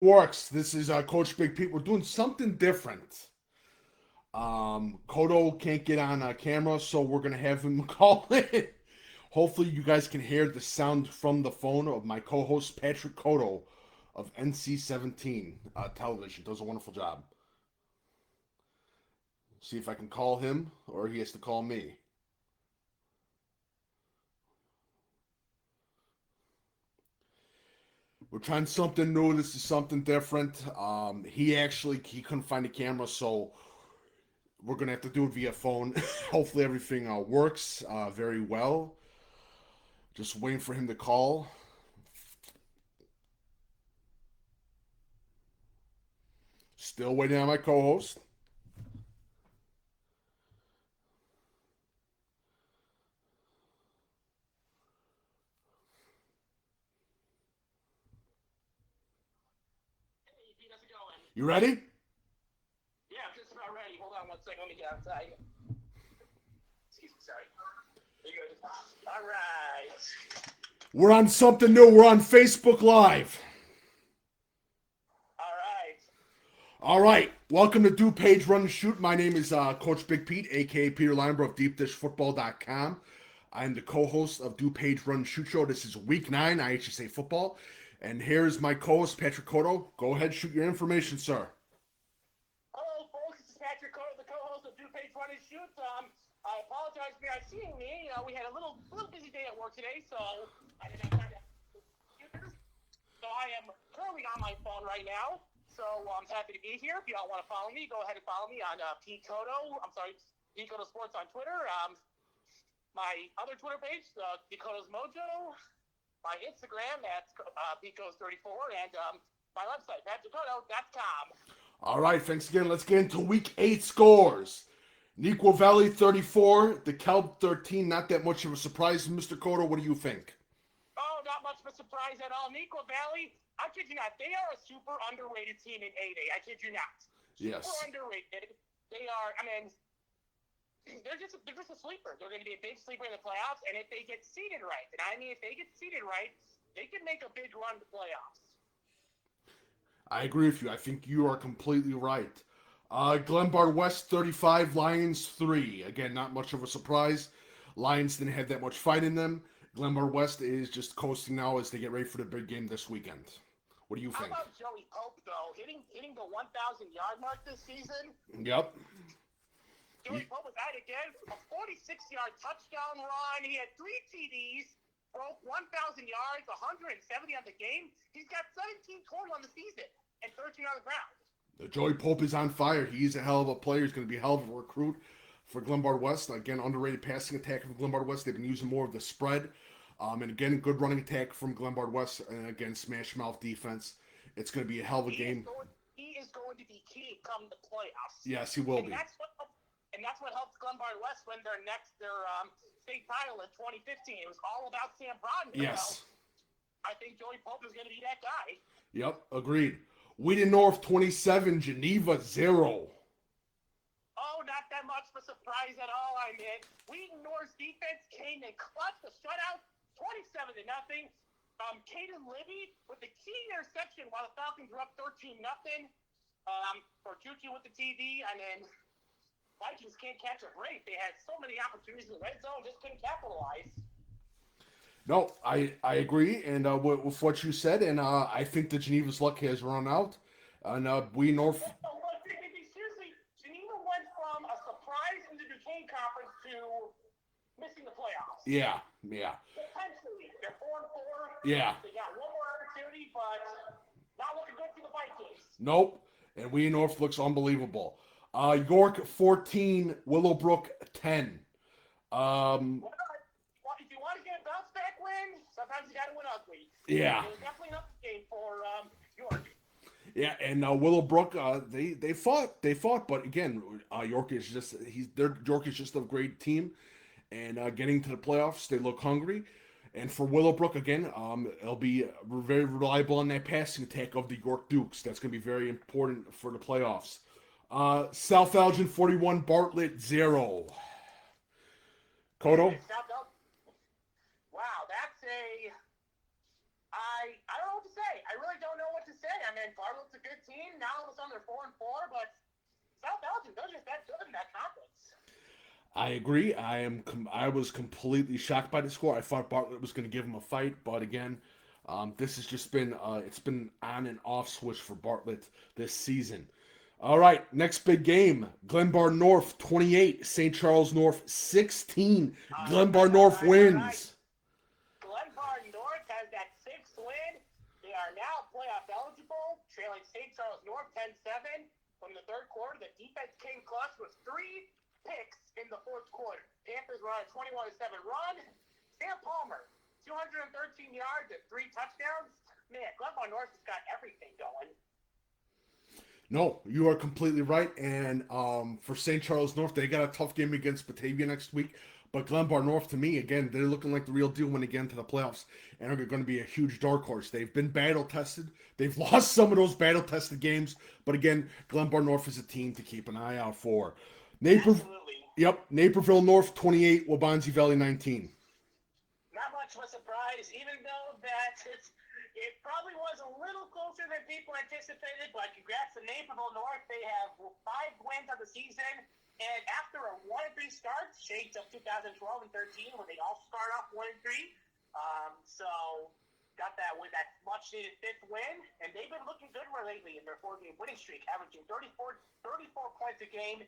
Works. This is Coach Big Pete. We're doing something different. Codo can't get on camera, so we're gonna have him call in. Hopefully, you guys can hear the sound from the phone of my co-host Patrick Codo of NC17 television. Does a wonderful job. See if I can call him, or he has to call me. We're trying something new. This is something different. He couldn't find a camera, so we're gonna have to do it via phone. Hopefully everything works very well. Just waiting for him to call. Still waiting on my co-host. You ready? Yeah, I'm just about ready. Hold on one second. Let me get outside. Excuse me, sorry. You're good. All right. We're on something new. We're on Facebook Live. All right. All right. Welcome to DuPage Run and Shoot. My name is Coach Big Pete, aka Peter Leinweber of DeepDishFootball.com. I'm the co-host of DuPage Run and Shoot Show. This is Week 9 IHSA football. And here's my co-host, Patrick Codo. Go ahead, shoot your information, sir. Hello, folks. This is Patrick Codo, the co-host of DuPage Run and Shoot. I apologize for you guys seeing me. We had a little busy day at work today, so I didn't have time to. So I am currently on my phone right now. So I'm happy to be here. If you all want to follow me, go ahead and follow me on Pete Codo. Pete Codo Sports on Twitter. My other Twitter page, Codo's Mojo. My Instagram, that's Picos34, and my website, patrickcodo.com. All right, thanks again. Let's get into Week 8 scores. Neuqua Valley 34, DeKalb 13. Not that much of a surprise, Mr. Codo. What do you think? Oh, not much of a surprise at all. Neuqua Valley, I kid you not, they are a super underrated team in 8A. I kid you not. Yes. Super underrated. They are, they're just a sleeper. They're going to be a big sleeper in the playoffs, and if they get seeded right, if they get seeded right, they can make a big run to playoffs. I agree with you. I think you are completely right. Glenbard West 35, Lions 3. Again, not much of a surprise. Lions didn't have that much fight in them. Glenbard West is just coasting now as they get ready for the big game this weekend. What do you think? How about Joey Pope, though? Hitting the 1,000-yard mark this season? Yep. Joey Pope was at it again. A 46-yard touchdown run. He had 3 TDs, broke 1,000 yards, 170 on the game. He's got 17 total on the season and 13 on the ground. Joey Pope is on fire. He's a hell of a player. He's going to be a hell of a recruit for Glenbard West. Again, underrated passing attack from Glenbard West. They've been using more of the spread. And again, good running attack from Glenbard West. And again, smash mouth defense. It's going to be a hell of a game. He is going to be key come the playoffs. Yes, he will be. And that's what helped Glenbard West win their state title in 2015. It was all about Sam Brodin. Yes. I think Joey Pope is going to be that guy. Yep, agreed. Wheaton North 27, Geneva 0. Oh, not that much of a surprise at all. Wheaton North's defense came in clutch to shut out 27-0. Caden Libby with the key interception while the Falcons were up 13-0. Bertucci with the TD, and then Vikings can't catch a break. They had so many opportunities in the red zone, just couldn't capitalize. No, I agree, and with what you said, and I think that Geneva's luck has run out. And we North. Seriously, Geneva went from a surprise in the Duquesne Conference to missing the playoffs. Yeah. Potentially, they're 4-4. Yeah. They got one more opportunity, but not looking good for the Vikings. Nope, and we North looks unbelievable. York 14, Willowbrook 10. If you want to get a bounce back win, sometimes you got to win ugly. Yeah. It was definitely not the game for York. Yeah, and Willowbrook, they fought, but again, York is just a great team, and getting to the playoffs, they look hungry. And for Willowbrook, again, it'll be very reliable on that passing attack of the York Dukes. That's going to be very important for the playoffs. South Elgin 41, Bartlett 0. Codo? Wow, that's I don't know what to say. I really don't know what to say. say. I mean, Bartlett's a good team. Now all of a sudden they're 4-4, but South Belgium, they're just that good in that conference. I agree. I was completely shocked by the score. I thought Bartlett was going to give him a fight, but again, this has just been it's been on and off switch for Bartlett this season. All right, next big game: Glenbar North 28, St. Charles North 16. Glenbar North wins. Glenbar North has that 6th win. They are now playoff eligible, trailing St. Charles North 10-7 from the third quarter. The defense came clutch with 3 picks in the fourth quarter. Panthers were on a 21-7 run. Sam Palmer, 213 yards and 3 touchdowns. Man, Glenbar North has got everything going. No, you are completely right. And for St. Charles North, they got a tough game against Batavia next week. But Glenbar North, to me, again, they're looking like the real deal when they get into the playoffs. And are going to be a huge dark horse. They've been battle-tested. They've lost some of those battle-tested games. But again, Glenbar North is a team to keep an eye out for. Absolutely. Yep, Naperville North 28, Wabansie Valley 19. Not much of a surprise, even though that it probably was a little closer than people anticipated, but congrats to Naperville North. They have 5 wins of the season, and after a 1-3 start, shades of 2012 and 13, when they all start off 1-3, so got that with that much-needed 5th win, and they've been looking good lately in their 4-game winning streak, averaging 34 points a game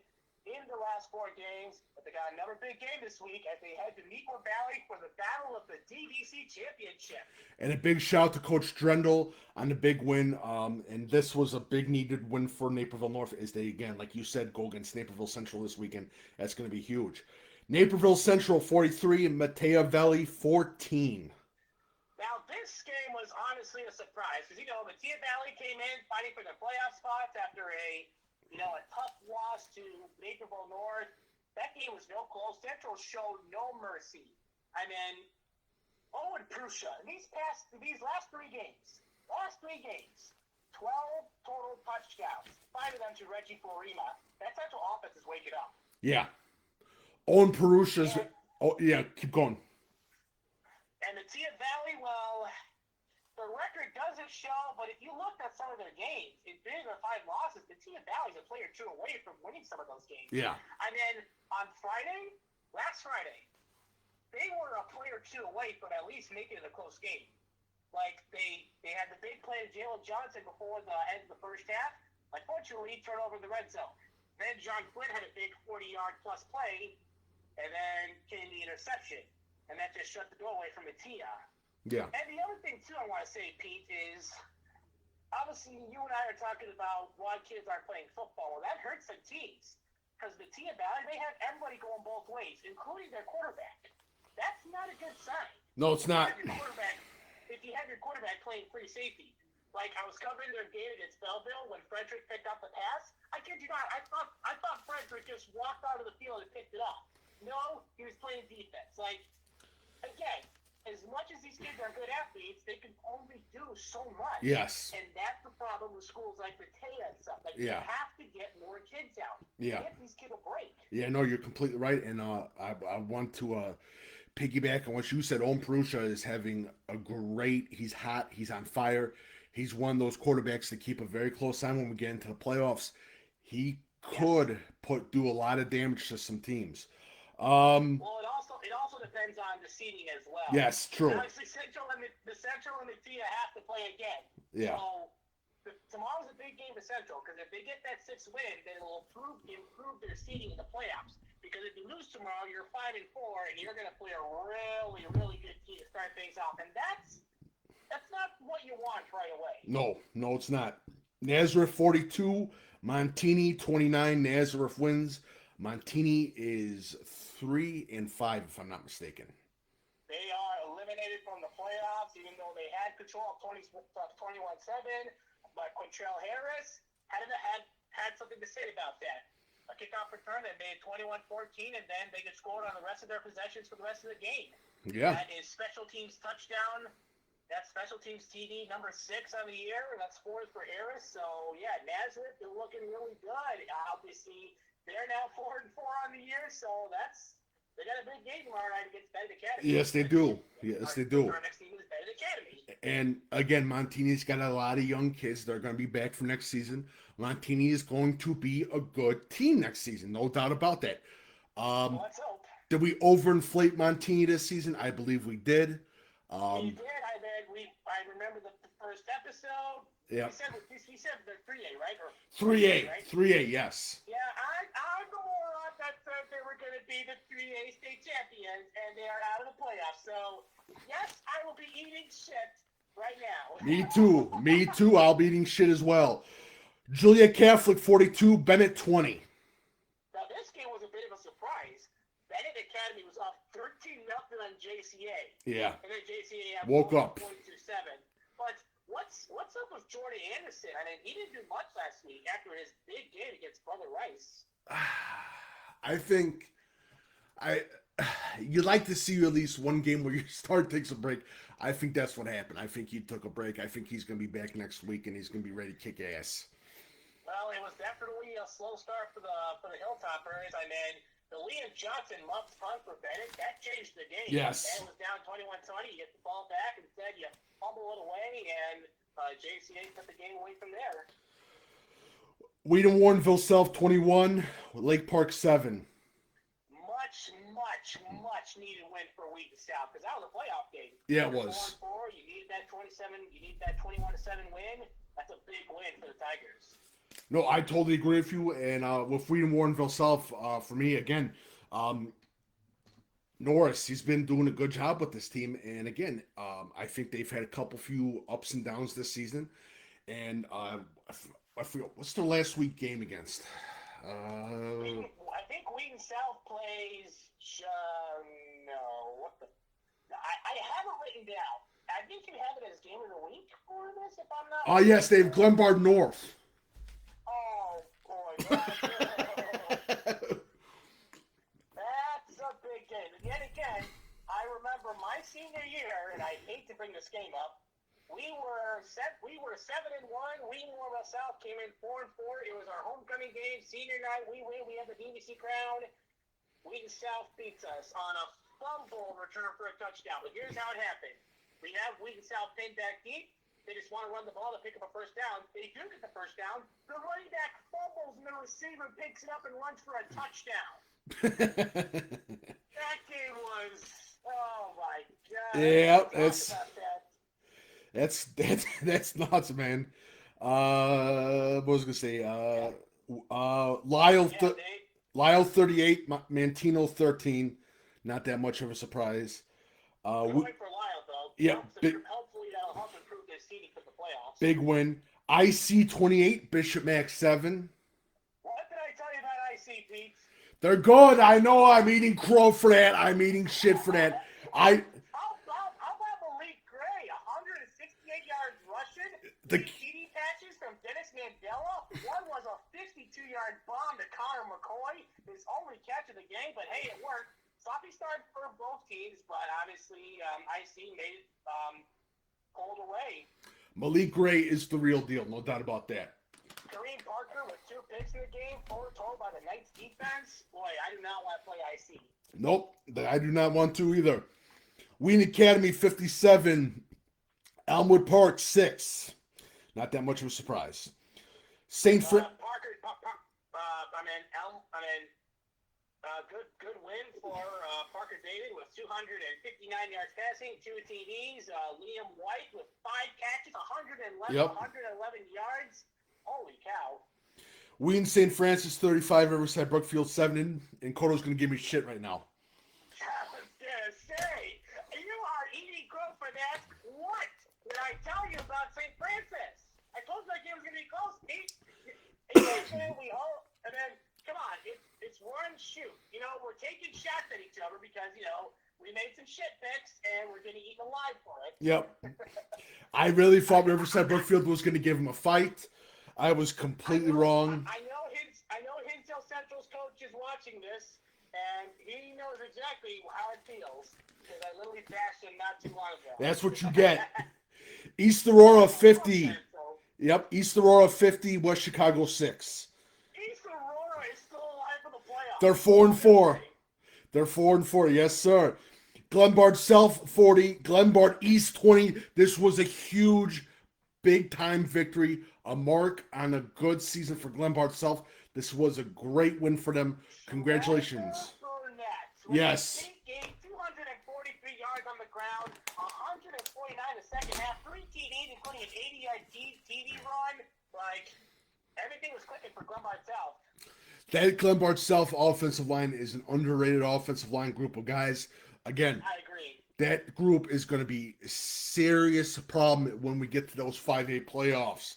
in the last 4 games. But they got another big game this week as they head to Neuqua Valley for the battle of the DVC Championship. And a big shout to Coach Drendel on the big win. And this was a big needed win for Naperville North as they, again, like you said, go against Naperville Central this weekend. That's going to be huge. Naperville Central 43 and Matea Valley 14. Now, this game was honestly a surprise because, Matea Valley came in fighting for the playoff spots after a tough loss to Naperville North. That game was no close. Central showed no mercy. I mean, Owen Prussia, in these last 3 games, 12 total touchdowns, 5 of them to Reggie Florima. That Central offense is waking up. Yeah. Owen Prussia. Oh, yeah, keep going. And the Matea Valley, well, the record doesn't show, but if you looked at some of their games, in 3 of their 5 losses, the Matea Valley's a player 2 away from winning some of those games. Yeah. And then on last Friday, they were a player 2 away from at least making it a close game. Like, they had the big play of Jalen Johnson before the end of the first half. Unfortunately, he turned over the red zone. Then John Quinn had a big 40-yard plus play, and then came the interception. And that just shut the door away from Matea. Yeah. And the other thing, too, I want to say, Pete, is obviously you and I are talking about why kids aren't playing football. Well, that hurts some teams because the Matea Valley, they have everybody going both ways, including their quarterback. That's not a good sign. No, it's not. If you have your quarterback playing free safety, like I was covering their game against Belleville when Frederick picked up the pass. I kid you not, I thought Frederick just walked out of the field and picked it up. No, he was playing defense. Like, again, as much as these kids are good athletes, they can only do so much. Yes. And that's the problem with schools like Matea and stuff. Like, Yeah. you have to get more kids out. Yeah. Give these kids a break. Yeah, no, you're completely right. And I want to piggyback on what you said. Owen Prussia is having a great, he's hot, he's on fire. He's one of those quarterbacks to keep a very close eye when we get into the playoffs. He could do a lot of damage to some teams. Well, it also depends on the seeding as well. Yes, true. Obviously, Central and Matea have to play again. Yeah. So tomorrow's a big game for Central because if they get that 6th win, then it'll improve their seeding in the playoffs. Because if you lose tomorrow, you're 5-4, and you're going to play a really, really good team to start things off, and that's not what you want right away. No, it's not. Nazareth 42, Montini 29. Nazareth wins. Montini is 3-5, if I'm not mistaken. They are eliminated from the playoffs, even though they had control of 21-7. But Quintrell Harris had something to say about that. A kickoff return that made 21-14, and then they just scored on the rest of their possessions for the rest of the game. Yeah. That is special teams touchdown. That's special teams TD number 6 on the year, and that's 4 for Harris. So, yeah, Nazareth, they're looking really good. Obviously, they're now 4-4 on the year, so that's They got a big game tomorrow night against Bennett Academy. Yes, they do. Yes, they do. Our next team is Bennett Academy. And again, Montini's got a lot of young kids. They're going to be back for next season. Montini is going to be a good team next season, no doubt about that. Let's hope. Did we overinflate Montini this season? I believe we did. We did. I remember the first episode. Yeah. We said the 3A, right? Or 3A. right? 3A, yes. Yeah, I'm the moron that said they were going to be the 3A state champions, and they are out of the playoffs. So, yes, I will be eating shit right now. Me too. Me too. I'll be eating shit as well. Julia Catholic 42, Bennett 20. Now, this game was a bit of a surprise. Bennett Academy was up 13-0 on JCA. Yeah. And then JCA woke up. 7. But what's up with Jordan Anderson? I mean, he didn't do much last week after his big game against Brother Rice. I think you'd like to see at least one game where your star takes a break. I think that's what happened. I think he took a break. I think he's going to be back next week, and he's going to be ready to kick ass. Well, it was definitely a slow start for the Hilltoppers. I mean, the Liam Johnson muffed punt for Bennett, that changed the game. Yes. Bennett was down 21-20. You get the ball back, instead you fumble it away, and JCA took the game away from there. Wheaton Warrenville South 21, Lake Park 7. Much needed win for Wheaton South, because that was a playoff game. Yeah, it was. 4-4, you needed that 21-7 win. That's a big win for the Tigers. No, I totally agree with you. And with Wheaton Warrenville South, for me, again, Norris, he's been doing a good job with this team. And again, I think they've had a few ups and downs this season. And I forget, what's their last week game against? I think Wheaton South plays. I have it written down. I think you have it as game of the week for this, if I'm not. Oh, yes, they have Glenbard North. Oh, boy. That's a big game. And yet again, I remember my senior year, and I hate to bring this game up. We were 7-1. Wheaton Warrenville South came in 4-4. It was our homecoming game. Senior night, we win. We have the DVC crown. Wheaton South beats us on a fumble return for a touchdown. But here's how it happened. We have Wheaton South pinned back deep. They just want to run the ball to pick up a first down. They do get the first down. The running back fumbles, and the receiver picks it up and runs for a touchdown. That game was, oh my God. Yeah, that's nuts, man. What was I gonna say? Lyle 38, Mantino 13. Not that much of a surprise. Good win for Lyle, though. Yeah, hopefully that'll help improve their seeding for the playoffs. Big win. IC 28, Bishop Max 7. What did I tell you about IC, Pete? They're good. I know I'm eating crow for that. I'm eating shit for that. How about Malik Gray? 168 yards rushing. The TD patches from Dennis Mandela. One was a 52-yard bomb to Connor McCoy. His only catch of the game, but hey, it worked. Sloppy start for both teams, but obviously IC made it pulled away. Malik Gray is the real deal, no doubt about that. Kareem Parker with 2 picks in the game, 4 total by the Knights defense. Boy, I do not want to play IC. Nope, I do not want to either. Wheaton Academy 57, Elmwood Park 6. Not that much of a surprise. St. Good win for Parker David with 259 yards passing, 2 TDs. Liam White with 5 catches, 111 yards. Holy cow. Wheaton St. Francis 35, Riverside Brookfield 7, and Codo's going to give me shit right now. I was going to say, you are eating crow for that. What did I tell you about St. Francis? I told you that game was going to be close, Pete. And then, come on, it's run shoot. You know, we're taking shots at each other because, you know, we made some shit picks and we're getting eaten alive for it. Yep. I really thought Riverside Brookfield was going to give him a fight. I was completely wrong. I know Hinsdale Central's coach is watching this, and he knows exactly how it feels because I literally bashed him not too long ago. That's what you get. East Aurora 50. Yep, East Aurora 50, West Chicago 6. East Aurora is still alive for the playoffs. They're 4-4. They're 4-4. Yes, sir. Glenbard South 40, Glenbard East 20. This was a huge, big time victory. A mark on a good season for Glenbard South. This was a great win for them. Congratulations. Yes. Game 243 yards on the ground, 149 the second half, 3 TDs, including an 80-yard TD run. Like, everything was clicking for Glenbard South. That Glenbard South offensive line is an underrated offensive line group of guys. Again, I agree. That group is going to be a serious problem when we get to those 5A playoffs.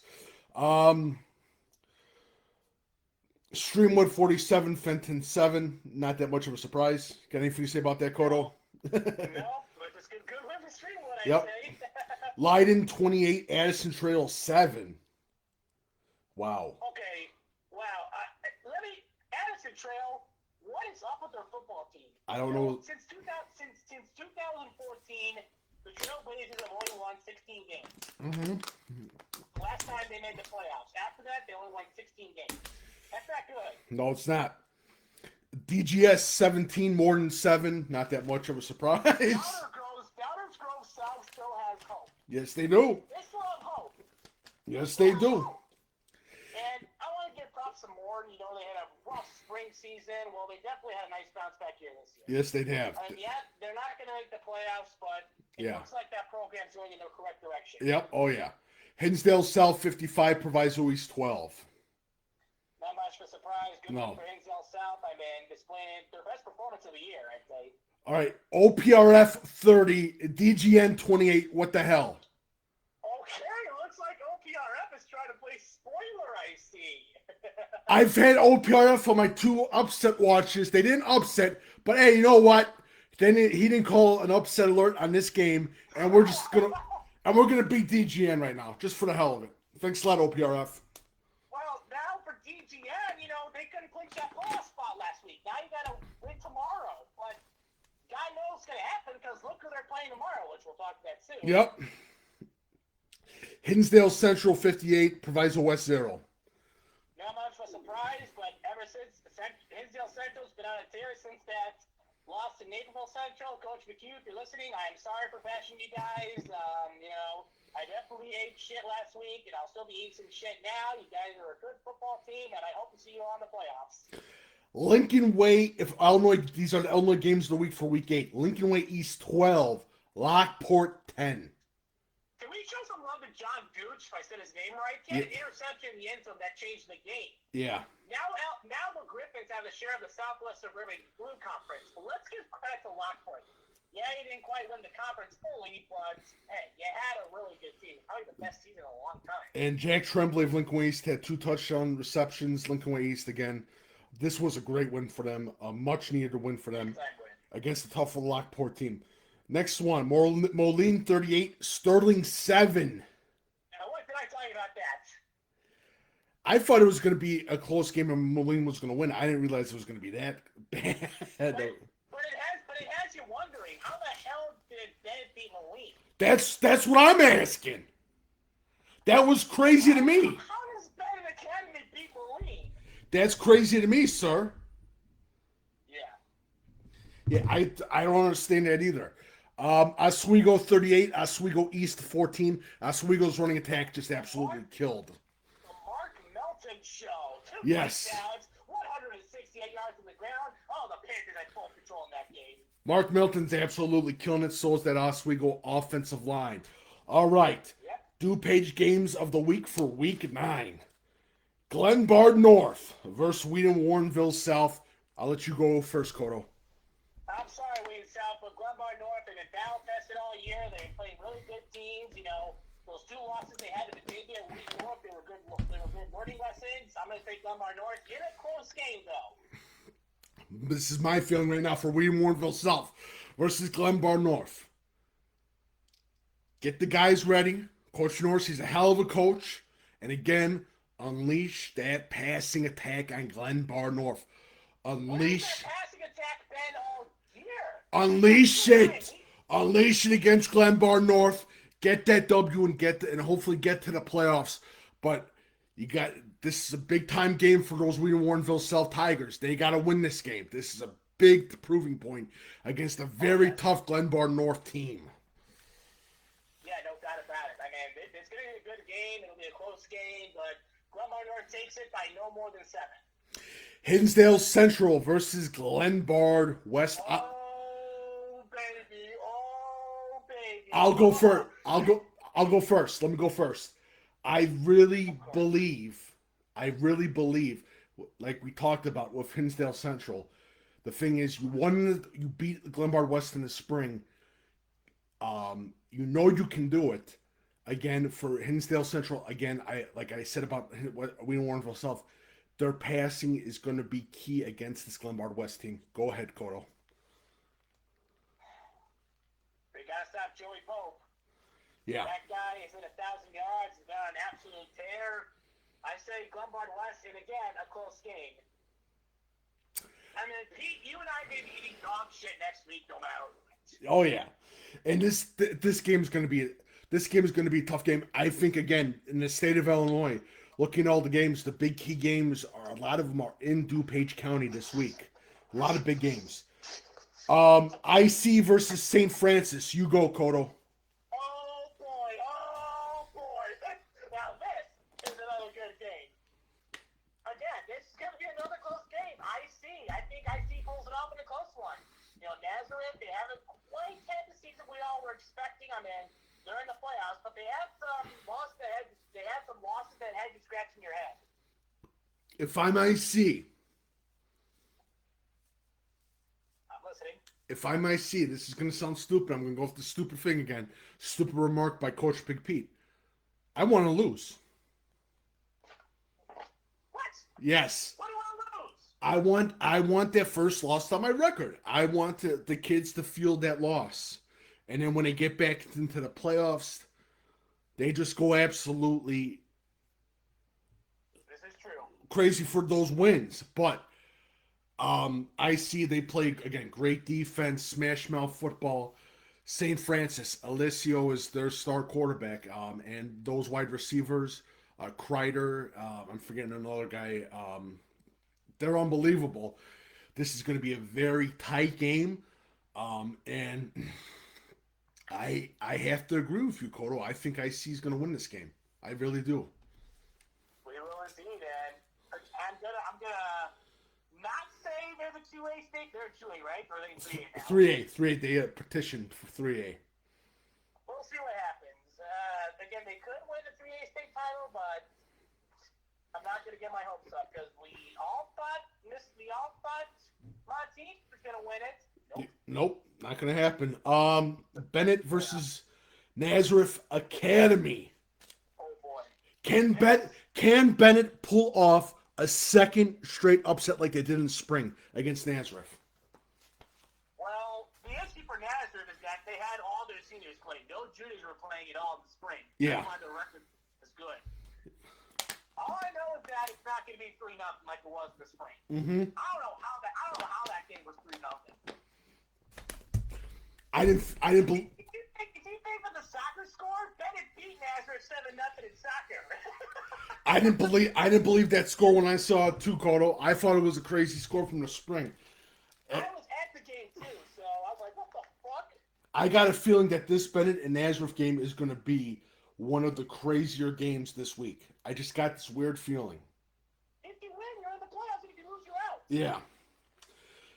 Streamwood 47, Fenton 7. Not that much of a surprise. Got anything to say about that, Codo? No, but it's good win for Streamwood, I'd Yep. say. Leiden 28, Addison Trail 7. Wow. Okay, wow. Addison Trail, what is up with their football team? I don't know. Since 2014, the Trailblazers have only won 16 games. Mm-hmm. Last time they made the playoffs. After that, they only won 16 games. That's not good. No, it's not. DGS 17, more than 7. Not that much of a surprise. Downers Grove South still has hope. Yes, they do. They still have hope. Yes, they do. And I want to give props some more. You know, they had a rough spring season. Well, they definitely had a nice bounce back here this year. Yes, they have. Yeah, they're not going to make the playoffs, but it looks like that program's going in the correct direction. Yep. Oh, yeah. Hinsdale South 55, Proviso East 12. Not much of a surprise. Good No. for Hinsdale South. I mean, displaying their best performance of the year, I'd say. All right. OPRF 30, DGN 28. What the hell? Okay, it looks like OPRF is trying to play spoiler, I see. I've had OPRF on my 2 upset watches. They didn't upset, but hey, you know what? Then he didn't call an upset alert on this game, and we're gonna beat DGN right now, just for the hell of it. Thanks a lot, OPRF. Well, now for DGN, you know, they couldn't clinch that playoff spot last week. Now you got to win tomorrow, but God knows what's going to happen because look who they're playing tomorrow, which we'll talk about soon. Yep. Hinsdale Central 58, Proviso West 0. Not much of a surprise, but ever since Hinsdale Central's been on a tear since that loss to Naperville Central. Coach McHugh, if you're listening, I am sorry for bashing you guys. You know, I definitely ate shit last week, and I'll still be eating some shit now. You guys are a good football team, and I hope to see you on the playoffs. Lincoln Way, these are the Illinois games of the week for week 8. Lincoln Way East 12, Lockport 10. Can we show some love to John Gooch, if I said his name right? He had an interception in the end zone that changed the game. Yeah. Now the Griffins have a share of the Southwest Suburban Blue Conference. But let's give credit to Lockport. Yeah, you didn't quite win the conference fully, but hey, you had a really good team. Probably the best season in a long time. And Jack Tremblay of Lincoln Way East had 2 touchdown receptions. Lincoln Way East again. This was a great win for them. A much needed win for them against the tough Lockport team. Next one, Moline 38, Sterling 7. Now, what did I tell you about that? I thought it was going to be a close game and Moline was going to win. I didn't realize it was going to be that bad. But it has you wondering, how the hell did Bennett beat Moline? That's what I'm asking. That was crazy to me. How does Bennett Academy beat Moline? That's crazy to me, sir. Yeah. Yeah, I don't understand that either. Oswego 38, Oswego East 14. Oswego's running attack just absolutely killed. The Mark Melton show. 2 Yes. touchdowns, 168 yards on the ground. Oh, the Panthers had full control in that game. Mark Melton's absolutely killing it. So is that Oswego offensive line. All right. Yep. DuPage games of the week for week 9. Glenbard North versus Wheaton Warrenville South. I'll let you go first, Codo. I'm sorry, Wayne South, but Glenbard North, they've been battle tested all year. They've played really good teams. You know, those 2 losses they had at the debut at Wheaton North, they were good learning lessons. I'm going to take Glenbard North in a close game, though. This is my feeling right now for Wheaton Warrenville South versus Glenbard North. Get the guys ready. Coach Norris, he's a hell of a coach. And again, unleash that passing attack on Glenbard North. Unleash. Passing attack been all year. Unleash it. Unleash it against Glenbard North. Get that W and hopefully get to the playoffs. But this is a big time game for those Wheaton Warrenville South Tigers. They got to win this game. This is a big proving point against a very tough Glenbard North team. Yeah, no doubt about it. I mean, it's going to be a good game. It'll be a close game, but Glenbard North takes it by no more than 7. Hinsdale Central versus Glenbard West. Oh, baby. Oh, baby. I'll go first. I'll go first. Let me go first. I really believe, like we talked about with Hinsdale Central, the thing is you beat Glenbard West in the spring. You know you can do it. Again, for Hinsdale Central, again, like I said about Wayne Warrenville South, their passing is going to be key against this Glenbard West team. Go ahead, Codo. They got to stop Joey Pope. Yeah. That guy is at 1,000 yards. He's got an absolute tear. I say Glenbard West, and again, a close game. I mean, Pete, you and I may be eating dog shit next week, no matter what. Oh yeah, and this game's going to be a tough game. I think again in the state of Illinois, looking at all the games, the big key games are a lot of them are in DuPage County this week. A lot of big games. IC versus St. Francis. You go, Codo. Oh boy! Now this is another good game. Again, this is going to be another close game. I think IC pulls it off in a close one. You know, Nazareth, they haven't quite had the season we all were expecting. I mean, they're in the playoffs, but they had some losses that had you scratching your head. If I'm IC, I'm listening. If I'm IC, this is going to sound stupid. I'm going to go with the stupid thing again. Stupid remark by Coach Big Pete. I want to lose. What? Yes. What do you want to lose? I want that first loss on my record. I want the kids to feel that loss. And then when they get back into the playoffs, they just go absolutely This is true. crazy for those wins. But I see they play, again, great defense, smash mouth football. St. Francis, Alessio is their star quarterback. And those wide receivers, Kreider, I'm forgetting another guy. They're unbelievable. This is going to be a very tight game. And I have to agree with you, Codo. I think IC is going to win this game. I really do. We will indeed, and I'm gonna not say they're the 2A state. They're 2A, right? Or are they in 3A now? 3A. They petitioned for 3A. We'll see what happens. Again, they could win the 3A state title, but I'm not gonna get my hopes up because we all thought Monteith was gonna win it. Nope, not going to happen. Bennett versus Nazareth Academy. Oh boy. Can Bennett pull off a second straight upset like they did in spring against Nazareth? Well, the issue for Nazareth is that they had all their seniors playing. No juniors were playing at all in the spring. Yeah. That's why the record is good. All I know is that it's not going to be 3-0 like it was in the spring. Mm-hmm. I don't know how that game was 3-0. I didn't believe. If you think of the soccer score, Bennett beat Nazareth 7-0 in soccer. I didn't believe that score when I saw it too, Codo. I thought it was a crazy score from the spring. I was at the game too, so I was like, what the fuck? I got a feeling that this Bennett and Nazareth game is going to be one of the crazier games this week. I just got this weird feeling. If you win, you're in the playoffs. If you lose, you're out. Yeah.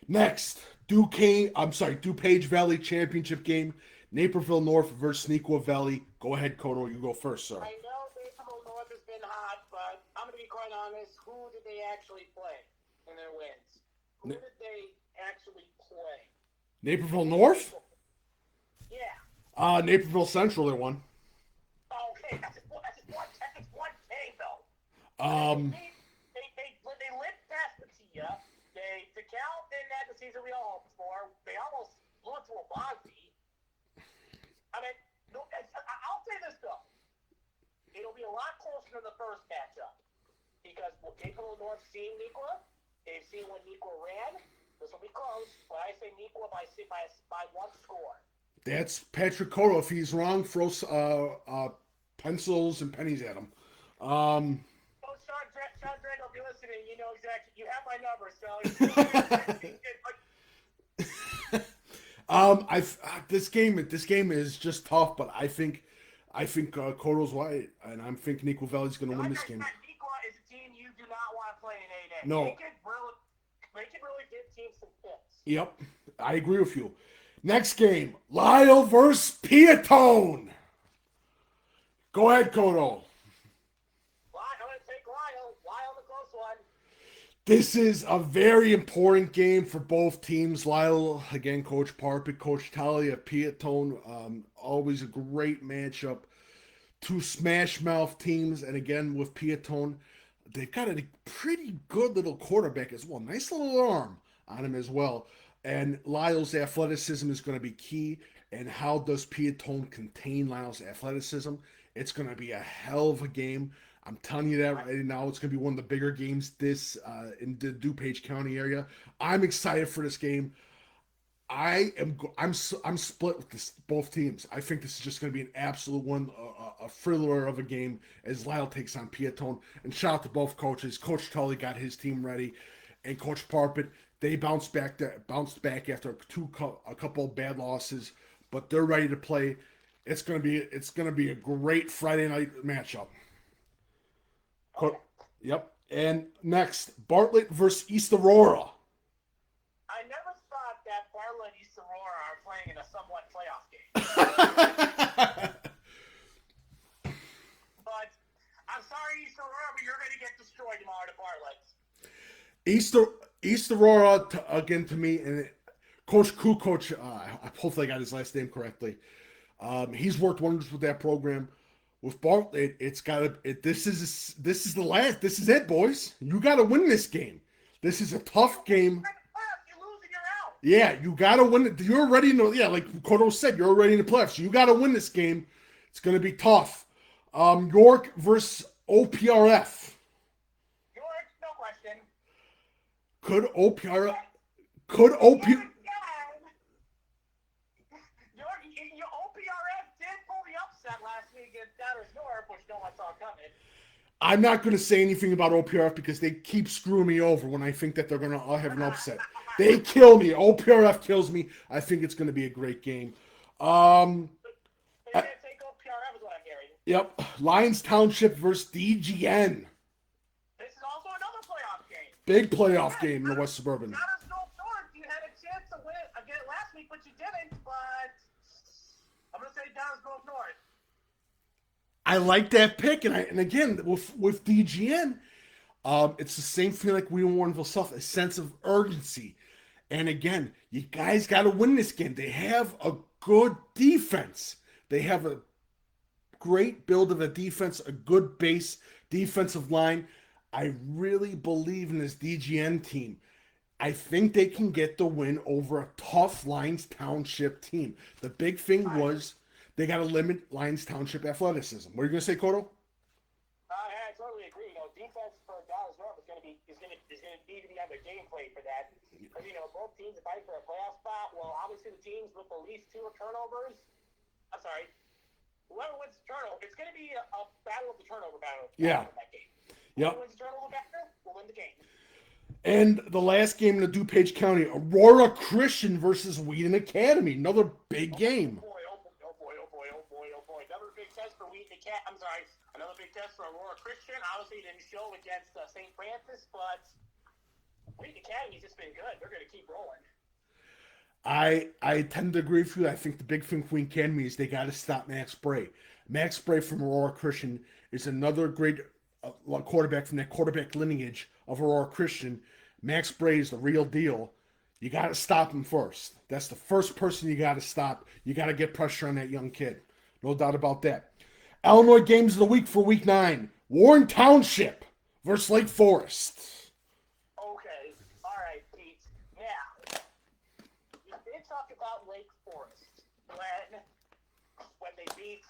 Next, DuPage Valley Championship game. Naperville North versus Neuqua Valley. Go ahead, Codo. You go first, sir. I know Naperville North has been hot, but I'm going to be quite honest. Who did they actually play in their wins? Who did they actually play? Naperville North? Yeah. Naperville Central, they won. Okay, that's just one game, though. They lit past Patia. DeKalb didn't have the season we all hoped for. They almost blew it to a Bosby. I mean, I'll say this, though. It'll be a lot closer than the first matchup. Because Naperville North's seen Neuqua. They've seen when Neuqua ran. This will be close, but I say Neuqua by one score. That's Patrick Codo. If he's wrong, throw pencils and pennies at him. Sean Drago, if you're listening, you know exactly. You have my number, so. This game is just tough, but I think Codo's right, and I'm thinking Equal Valley's going to win Like this I game. said, Niqua is a team you do not want to play in 8A. No. They can really give teams some fits. Yep, I agree with you. Next game, Lyle versus Piatone. Go ahead, Codo. I'm going to take Lyle. Lyle, the close one. This is a very important game for both teams. Lyle, again, Coach Parpet, Coach Talia, Piatone. Always a great matchup. Two smash mouth teams, and again with Piatone, they've got a pretty good little quarterback as well. Nice little arm on him as well. And Lyle's athleticism is going to be key. And how does Piatone contain Lyle's athleticism? It's going to be a hell of a game. I'm telling you that right now. It's going to be one of the bigger games in the DuPage County area. I'm excited for this game. I'm split with both teams. I think this is just going to be an absolute one, a thriller of a game as Lyle takes on Piatone. And shout out to both coaches. Coach Tully got his team ready, and Coach Parpet, they bounced back after a couple of bad losses, but they're ready to play. It's going to be a great Friday night matchup. Yep. And next, Bartlett versus East Aurora. I never thought that Bartlett and East Aurora are playing in a somewhat playoff game. But I'm sorry, East Aurora, but you're going to get destroyed tomorrow to Bartlett. East Aurora, again, to me, and Coach Koo, hopefully I got his last name correctly. He's worked wonders with that program. With Bartlett, this is it, boys. You got to win this game. This is a tough game. You lose and you're out. Yeah, you got to win it. You're already like Codo said, you're already in the playoffs. You got to win this game. It's going to be tough. York versus OPRF. York, no question. Could OPRF OPRF did pull the upset last week against Downers North, which no one saw coming. I'm not going to say anything about OPRF because they keep screwing me over when I think that they're going to have an upset. They kill me. OPRF kills me. I think it's going to be a great game. They didn't take OPRF is what I'm hearing. Yep. Lions Township versus DGN. This is also another playoff game. Big playoff game in the West Suburban. Downers North, you had a chance to win again last week, but you didn't. But I'm going to say Downers North. I like that pick, and again with DGN, it's the same thing like we in Warrenville South, a sense of urgency. And again, you guys got to win this game. They have a good defense. They have a great build of a defense, a good base defensive line. I really believe in this DGN team. I think they can get the win over a tough Lions Township team. The big thing was they got to limit Lions Township athleticism. What are you going to say, Codo? I totally agree. Defense for Dallas North is going to need to be on their game play for that. Because both teams are fighting for a playoff spot. Well, obviously the teams with the least two turnovers. I'm sorry. Whoever wins the turnover, it's going to be a battle of the turnover battle. Yeah. That game. Yep. Whoever wins the turnover battle will win the game. And the last game in the DuPage County, Aurora Christian versus Wheaton Academy. Another big game. Oh boy. Another big test for Wheaton Academy. I'm sorry. Another big test for Aurora Christian. Obviously, didn't show against St. Francis, but Wheaton Academy's just been good. They're going to keep rolling. I tend to agree with you. I think the big thing for Wheaton Academy is they got to stop Max Bray. Max Bray from Aurora Christian is another great quarterback from that quarterback lineage of Aurora Christian. Max Bray is the real deal. You got to stop him first. That's the first person you got to stop. You got to get pressure on that young kid. No doubt about that. Illinois games of the week for week 9. Warren Township versus Lake Forest. Okay. All right, Pete. Now, you did talk about Lake Forest when they beat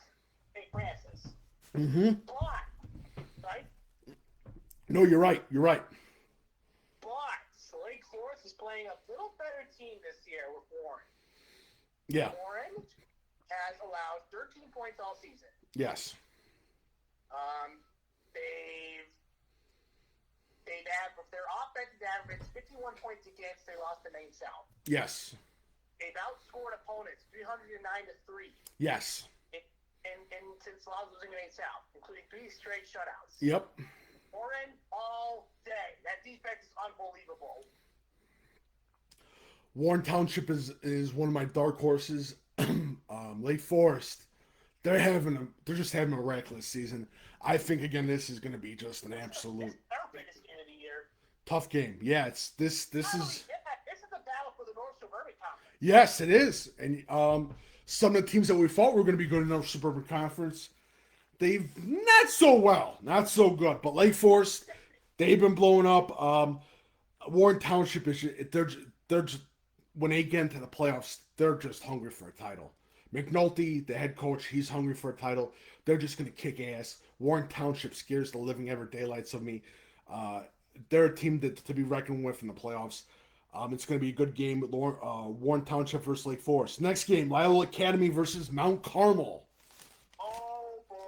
St. Francis. Mm-hmm. But, right? No, you're right. You're right. But Lake Forest is playing a little better team this year with Warren. Yeah. Warren has allowed 13 points all season. Yes. They've their offensive average 51 points against. They lost to Maine South. Yes. they've outscored opponents 309-3. Yes. And since I was losing in South, including 3 straight shutouts. Yep. Warren all day. That defense is unbelievable. Warren Township is one of my dark horses. Lake Forest, they're just having a miraculous season. I think again this is going to be just an absolute This is their biggest game of the year. tough game. Yeah, it's this is This is a battle for the North Suburban Conference. yes, it is. And some of the teams that we thought were going to be good in our Suburban Conference, they've not so good. But Lake Forest, they've been blowing up. Warren Township is they're just, when they get into the playoffs, they're just hungry for a title. McNulty, the head coach, he's hungry for a title. They're just going to kick ass. Warren Township scares the living ever daylights of me. They're a team to be reckoned with in the playoffs. It's going to be a good game with Warren Township versus Lake Forest. Next game, Lyle Academy versus Mount Carmel. Oh boy. I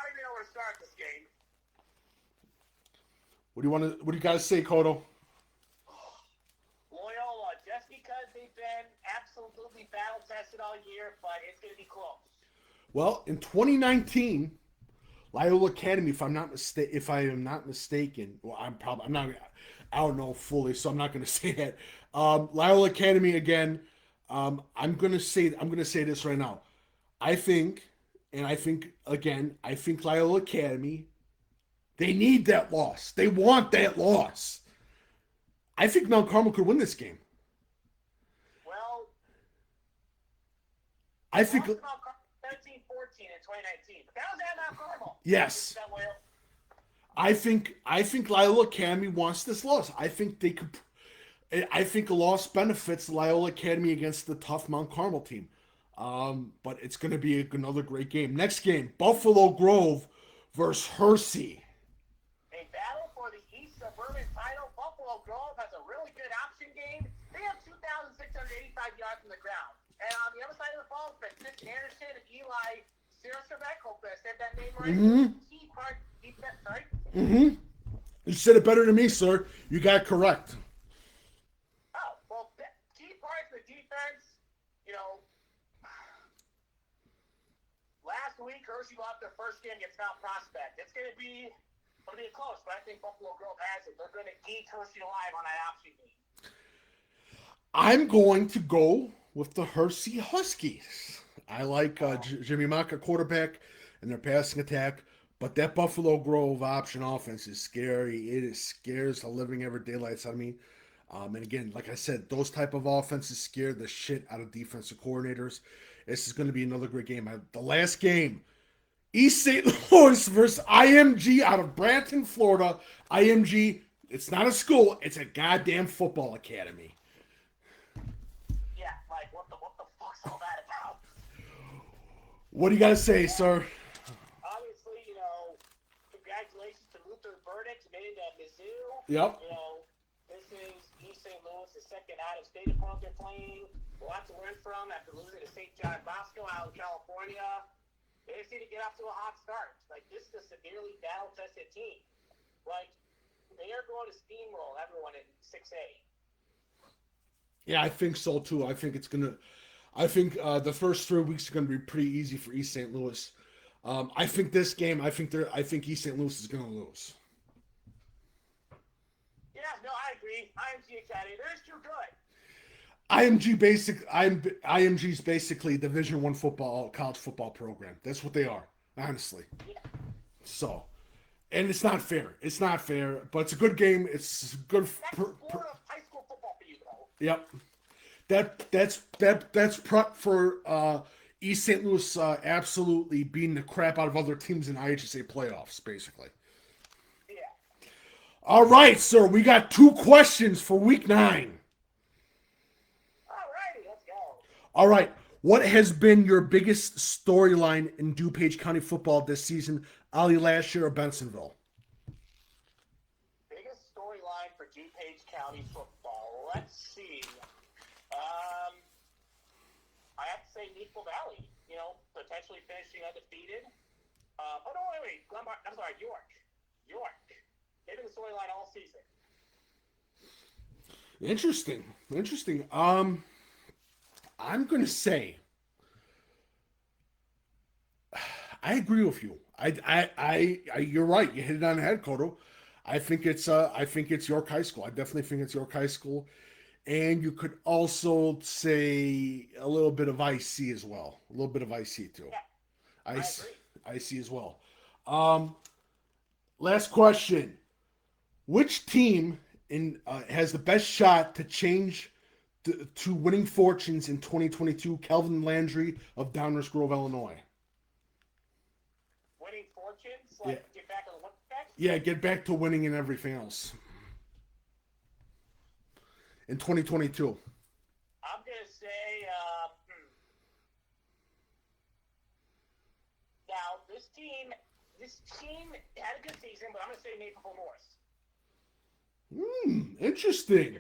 don't even know where to start this game. What do you guys say, Codo? Loyola, just because they've been absolutely battle tested all year, but it's going to be close. Well, in 2019, Lyle Academy, if I am not mistaken, well, I don't know fully, so I'm not going to say that. Lyle Academy again. I'm going to say this right now. I think Lyle Academy, they need that loss. They want that loss. I think Mount Carmel could win this game. Well, I think 13-14 in 2019. But that was at Mount Carmel. yes. I think Loyola Academy wants this loss. I think a loss benefits Loyola Academy against the tough Mount Carmel team. But it's going to be another great game. Next game, Buffalo Grove versus Hersey. A battle for the East Suburban title. Buffalo Grove has a really good option game. They have 2,685 yards from the ground. And on the other side of the ball, Francis Anderson and Eli Sirosabek, hope I said that name right. Key part defense, right? Mm-hmm. You said it better than me, sir. You got it correct. Oh, well, key parts of the defense, last week, Hershey lost their first game against Mount Prospect. It's going to be close, but I think Buffalo Grove has it. They're going to eat Hershey alive on that option game. I'm going to go with the Hersey Huskies. I like Jimmy Maka quarterback and their passing attack, but that Buffalo Grove option offense is scary. It scares the living ever daylights out of me. And again, like I said, those type of offenses scare the shit out of defensive coordinators. This is going to be another great game. The last game, East St. Louis versus IMG out of Branton, Florida. IMG, it's not a school, it's a goddamn football academy. Yeah, like what the fuck's all that about? What do you got to say, sir? Obviously, congratulations to Luther Burdick, made it at Mizzou. Yep. This is East St. Louis, the second out-of-state opponent they're playing. Lots to learn from after losing to St. John Bosco out in California. They just need to get off to a hot start. Like, this is a severely battle-tested team. Like, they are going to steamroll everyone in 6A. Yeah, I think so too. I think the first 3 weeks are gonna be pretty easy for East St. Louis. I think this game, I think East St. Louis is gonna lose. Yeah, no, I agree. IMG Academy, they're just too good. IMG's basically Division I college football program. That's what they are, honestly. Yeah. So, and it's not fair. It's not fair, but it's a good game. It's good. High school football for you, though. Yep. That's prep for East St. Louis absolutely beating the crap out of other teams in IHSA playoffs, basically. Yeah. All right, sir. We got 2 questions for Week 9. Alrighty, let's go. All right. What has been your biggest storyline in DuPage County football this season, Ali last year or Bensonville? Biggest storyline for DuPage County football. Let's see. I have to say Needful Valley. Potentially finishing undefeated. Wait. I'm sorry, York. They've been the storyline all season. Interesting. Interesting. I'm gonna say I agree with you. You're right. You hit it on the head, Codo. I think it's York High School. I definitely think it's York High School, and you could also say a little bit of IC as well. A little bit of IC too. Yeah, I IC, agree. IC as well. Um, Last question: which team has the best shot to change to winning fortunes in 2022? Kelvin Landry of Downers Grove, Illinois. Winning fortunes, Yeah, like get back on the win track. yeah, get back to winning and everything else in 2022. I'm gonna say now this team had a good season, but I'm gonna say Maple North. Interesting.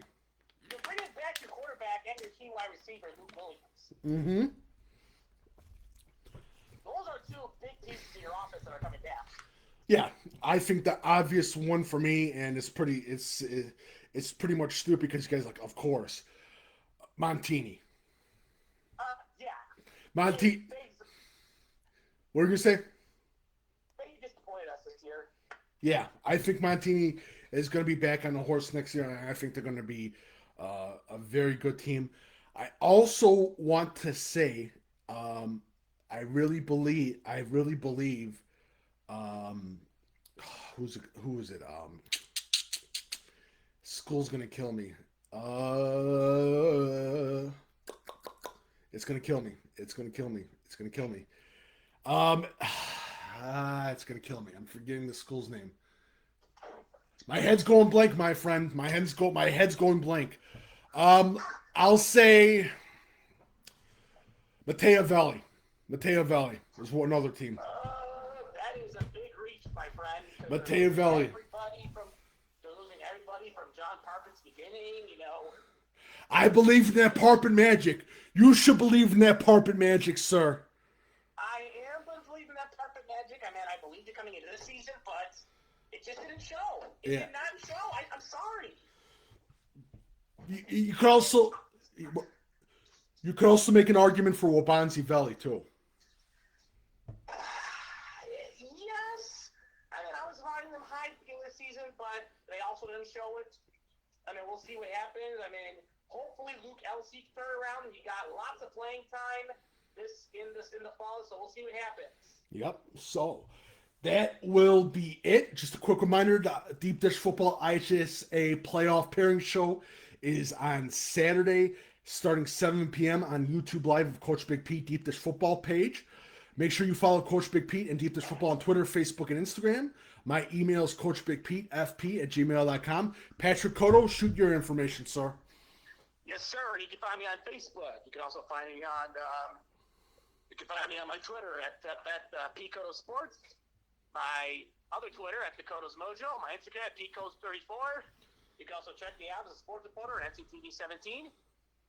You're bringing back your quarterback and your key wide receiver, Luke Williams. Mm-hmm. Those are two big pieces of your offense that are coming down. Yeah, I think the obvious one for me, and it's pretty much stupid because you guys like, of course, Montini. Yeah. Monty, what are you gonna say? They disappointed us this year. Yeah, I think Montini is going to be back on the horse next year, and I think they're going to be a very good team. I also want to say, I really believe, um, who is it? School's going to kill me. It's going to kill me. It's going to kill me. It's going to kill me. Um, it's going to kill me. I'm forgetting the school's name. My head's going blank, my friend. My head's going blank. I'll say Matteo Valley. Matteo Valley is one other team. That is a big reach, my friend. Matteo Valley. They're losing everybody from John Parpin's beginning, you know. I believe in that Parpin magic. You should believe in that Parpin magic, sir. I am believing that Parpin magic. I mean, I believed it coming into this season, but it just didn't show. It did not show. I'm sorry. You could also make an argument for Wabanzi Valley too. Yes. I mean, I was riding them high at the beginning of the season, but they also didn't show it. I mean, we'll see what happens. I mean, hopefully Luke Elsey can turn around. He got lots of playing time in the fall, so we'll see what happens. Yep. So that will be it. Just a quick reminder: the Deep Dish Football IHSA playoff pairing show is on Saturday, starting 7 p.m. on YouTube Live of Coach Big Pete Deep Dish Football page. Make sure you follow Coach Big Pete and Deep Dish Football on Twitter, Facebook, and Instagram. My email is coachbigpetefp@gmail.com. Patrick Codo, shoot your information, sir. Yes, sir. You can find me on Facebook. You can also find me on my Twitter at Codo Sports. My other Twitter at Codo's Mojo. My Instagram at Codos34. You can also check me out as a sports reporter at NCTV17.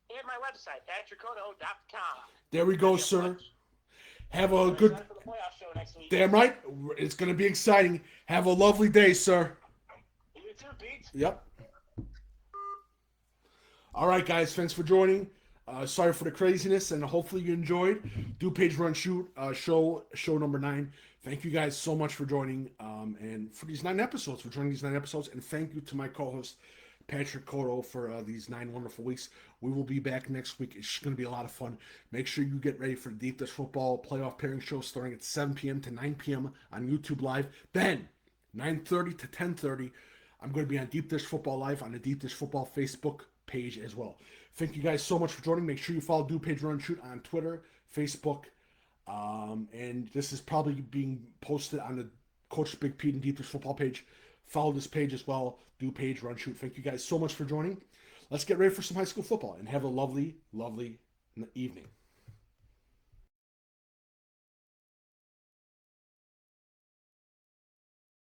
And my website, patrickcodo.com. There we go, sir. Have a good. For the playoff show next week. Damn right. It's going to be exciting. Have a lovely day, sir. You too, Pete. Yep. All right, guys. Thanks for joining. Sorry for the craziness, and hopefully you enjoyed DuPage Run Shoot show number 9. Thank you guys so much for joining, and for these 9 episodes, and thank you to my co-host Patrick Codo for these 9 wonderful weeks. We will be back next week. It's going to be a lot of fun. Make sure you get ready for the Deep Dish Football playoff pairing show starting at 7 p.m. to 9 p.m. on YouTube Live. Then 9:30 to 10:30, I'm going to be on Deep Dish Football Live on the Deep Dish Football Facebook page as well. Thank you guys so much for joining. Make sure you follow DuPage Run Shoot on Twitter, Facebook, and this is probably being posted on the Coach Big Pete and Deep Dish Football page. Follow this page as well, DuPage Run Shoot. Thank you guys so much for joining. Let's get ready for some high school football and have a lovely, lovely evening.